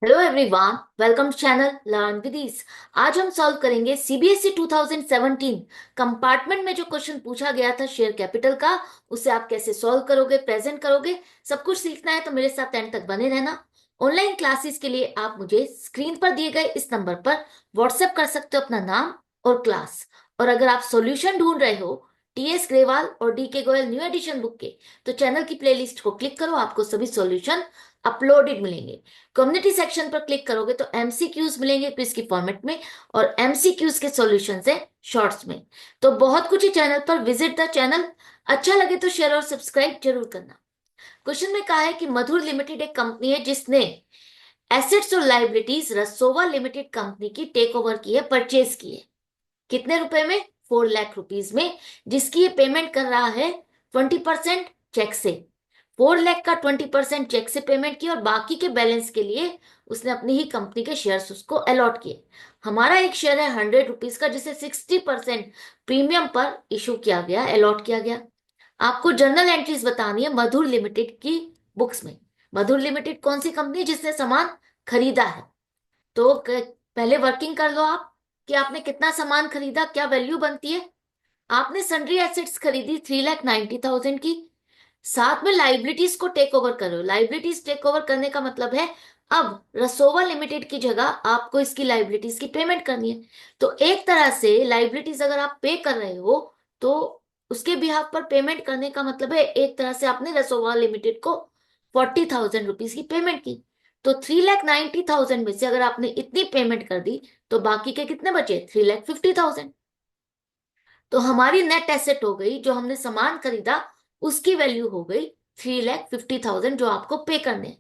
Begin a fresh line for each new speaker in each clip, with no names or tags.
Hello everyone, welcome to channel learn with ease. आज हम solve करेंगे सीबीएसई 2017 कंपार्टमेंट में जो क्वेश्चन पूछा गया था शेयर कैपिटल का। उसे आप कैसे सॉल्व करोगे, प्रेजेंट करोगे, सब कुछ सीखना है तो मेरे साथ एंड तक बने रहना। ऑनलाइन क्लासेस के लिए आप मुझे स्क्रीन पर दिए गए इस नंबर पर व्हाट्सएप कर सकते हो अपना नाम और क्लास। और अगर आप सॉल्यूशन ढूंढ रहे हो टीएस ग्रेवाल और डी के गोयल न्यू एडिशन बुक के, तो चैनल की प्लेलिस्ट को क्लिक करो, आपको सभी सॉल्यूशन अपलोडेड मिलेंगे। कम्युनिटी सेक्शन पर क्लिक करोगे तो एमसीक्यूज मिलेंगे क्विज की फॉर्मेट में, और एमसीक्यूज के सॉल्यूशन है शॉर्ट्स में। तो बहुत कुछ है चैनल पर, विजिट द चैनल। अच्छा लगे तो शेयर और सब्सक्राइब जरूर करना। क्वेश्चन में कहा है कि मधुर लिमिटेड एक कंपनी है जिसने एसेट्स और लाइबिलिटीज रसोवा लिमिटेड कंपनी की टेक ओवर की है, परचेज की है। कितने रुपए में? 4 लाख रुपीज में, जिसकी ये पेमेंट कर रहा है 20% चेक से। 4 लाख का 20% चेक से पेमेंट की और बाकी के बैलेंस के लिए उसने अपनी ही कंपनी के शेयर्स उसको अलॉट किए। हमारा एक शेयर है 100 रुपीज का, जिसे 60% प्रीमियम पर इशू किया गया, अलॉट किया गया। आपको जर्नल एंट्रीज बतानी है मधुर लिमिटेड की बुक्स में। मधुर लिमिटेड कौन सी कंपनी है? जिसने सामान खरीदा है। तो पहले वर्किंग कर लो आप कि आपने कितना सामान खरीदा, क्या वैल्यू बनती है। आपने सन्ड्री एसेट्स खरीदी 3,90,000 की। साथ में लाइबिलिटीज को टेक ओवर करो। लाइबिलिटीज टेक ओवर करने का मतलब है अब रसोवा लिमिटेड की जगह आपको इसकी लाइबिलिटीज की पेमेंट करनी है। तो एक तरह से लाइबिलिटीज अगर आप पे कर रहे हो तो उसके बिहाफ पर पेमेंट करने का मतलब है एक तरह से आपने रसोवा लिमिटेड को 40,000 रुपीज की पेमेंट की। तो 3,90,000 में से अगर आपने इतनी पेमेंट कर दी तो बाकी के कितने बचे? 3,50,000। तो हमारी नेट एसेट हो गई, जो हमने सामान खरीदा उसकी वैल्यू हो गई 3,50,000 जो आपको पे करने हैं।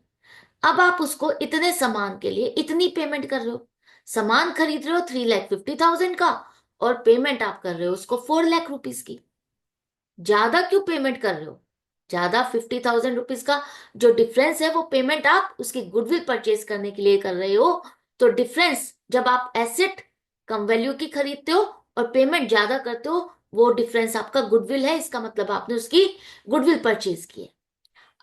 अब आप उसको इतने सामान के लिए इतनी पेमेंट कर रहे हो। सामान खरीद रहे हो 3,50,000 का, और पेमेंट आप कर रहे हो उसको 4 लाख रुपीज की। ज्यादा क्यों पेमेंट कर रहे हो? ज्यादा 50,000 रुपीज का जो डिफरेंस है वो पेमेंट आप उसकी गुडविल परचेज करने के लिए कर रहे हो। तो डिफरेंस जब आप एसेट कम वैल्यू की खरीदते हो और पेमेंट ज्यादा करते हो, वो डिफरेंस आपका गुडविल है। इसका मतलब आपने उसकी गुडविल परचेज की है।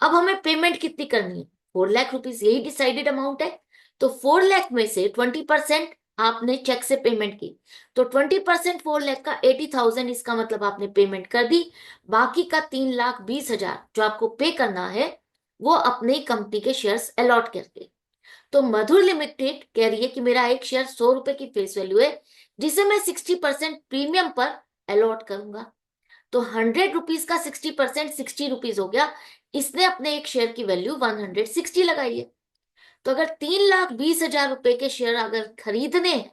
अब हमें पेमेंट कितनी करनी है? 4 लाख रुपीज, यही डिसाइडेड अमाउंट है। तो 4 लाख में से 20% आपने चेक से पेमेंट की। तो 20% 4 लाख का 80,000, इसका मतलब आपने पेमेंट कर दी। बाकी का 3,20,000 जो आपको पे करना है वो अपनी कंपनी के शेयर्स अलॉट करके। तो मधुर लिमिटेड कह रही है कि मेरा एक शेयर 100 रुपए की फेस वैल्यू है, जिसे मैं 60% प्रीमियम पर अलॉट करूंगा। तो 100 रुपीज का 60% 60 रुपीज हो गया। इसने अपने एक शेयर की वैल्यू 160 लगाई है। तो अगर 3,20,000 रुपए के शेयर अगर खरीदने हैं,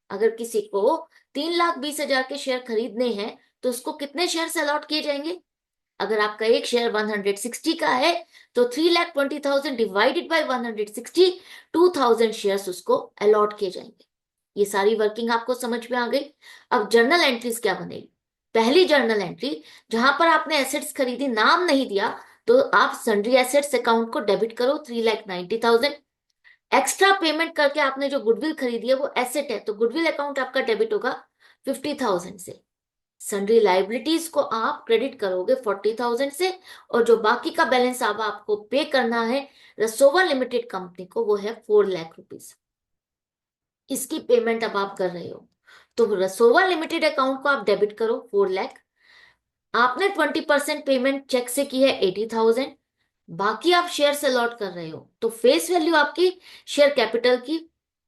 अगर किसी को 3,20,000 के शेयर खरीदने हैं, तो उसको कितने शेयर अलॉट किए जाएंगे? अगर आपका एक शेयर 160 का है तो 3,20,000 डिवाइडेड बाई 160, 2,000 शेयर उसको अलॉट किए जाएंगे। ये सारी वर्किंग आपको समझ में आ गई। अब जर्नल एंट्रीज क्या बनेगी? पहली जर्नल एंट्री, जहां पर आपने एसेट्स खरीदी, नाम नहीं दिया, तो आप सन्ड्री एसेट्स अकाउंट को डेबिट करो 3,90,000। एक्स्ट्रा पेमेंट करके आपने जो गुडविल खरीदी है वो एसेट है, तो गुडविल अकाउंट आपका डेबिट होगा 50,000 से। सन्ड्री लाइबिलिटीज को आप क्रेडिट करोगे 40,000 से, और जो बाकी का बैलेंस अब आपको पे करना है रसोवा लिमिटेड कंपनी को, वो है 4 लाख रुपीज। इसकी पेमेंट अब आप कर रहे हो। तो रसोवा लिमिटेड अकाउंट को आप डेबिट करो 4 लाख। आपने 20% पेमेंट चेक से की है 80,000। बाकी आप शेयर से अलॉट कर रहे हो, तो फेस वैल्यू आपकी शेयर कैपिटल की,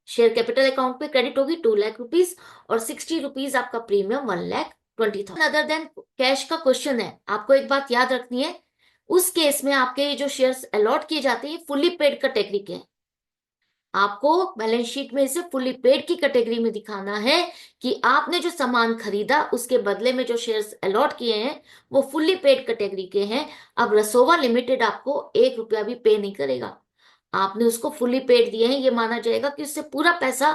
शेयर कैपिटल अकाउंट पे क्रेडिट होगी 2 लाख रुपीज, और 60 रुपीज आपका प्रीमियम 1,20,000। अदर देन कैश का क्वेश्चन है, आपको एक बात याद रखनी है। उस केस में आपके ये जो शेयर्स अलॉट किए जाते हैं फुल्ली पेड कैटेगरी के हैं। आपको बैलेंस शीट में इसे फुल्ली पेड की कैटेगरी में दिखाना है कि आपने जो सामान खरीदा उसके बदले में जो शेयर्स अलॉट किए हैं वो फुल्ली पेड कैटेगरी के हैं। अब रसोवा लिमिटेड आपको 1 रुपया भी पे नहीं करेगा। आपने उसको फुल्ली पेड दिए हैं, ये माना जाएगा कि उससे पूरा पैसा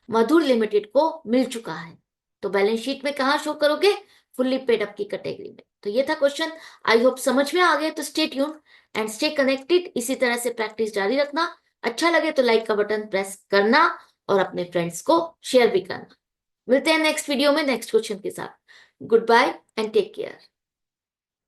मधुर लिमिटेड को मिल चुका है। तो बैलेंस शीट में कहाँ शो करोगे? फुल्ली पेड अप की कैटेगरी में। तो ये था क्वेश्चन। आई होप समझ में आ गया। तो stay tune and stay connected. इसी तरह से प्रैक्टिस जारी रखना। अच्छा लगे तो लाइक का बटन प्रेस करना और अपने फ्रेंड्स को शेयर भी करना। मिलते हैं नेक्स्ट वीडियो में नेक्स्ट क्वेश्चन के साथ। Good bye and take care.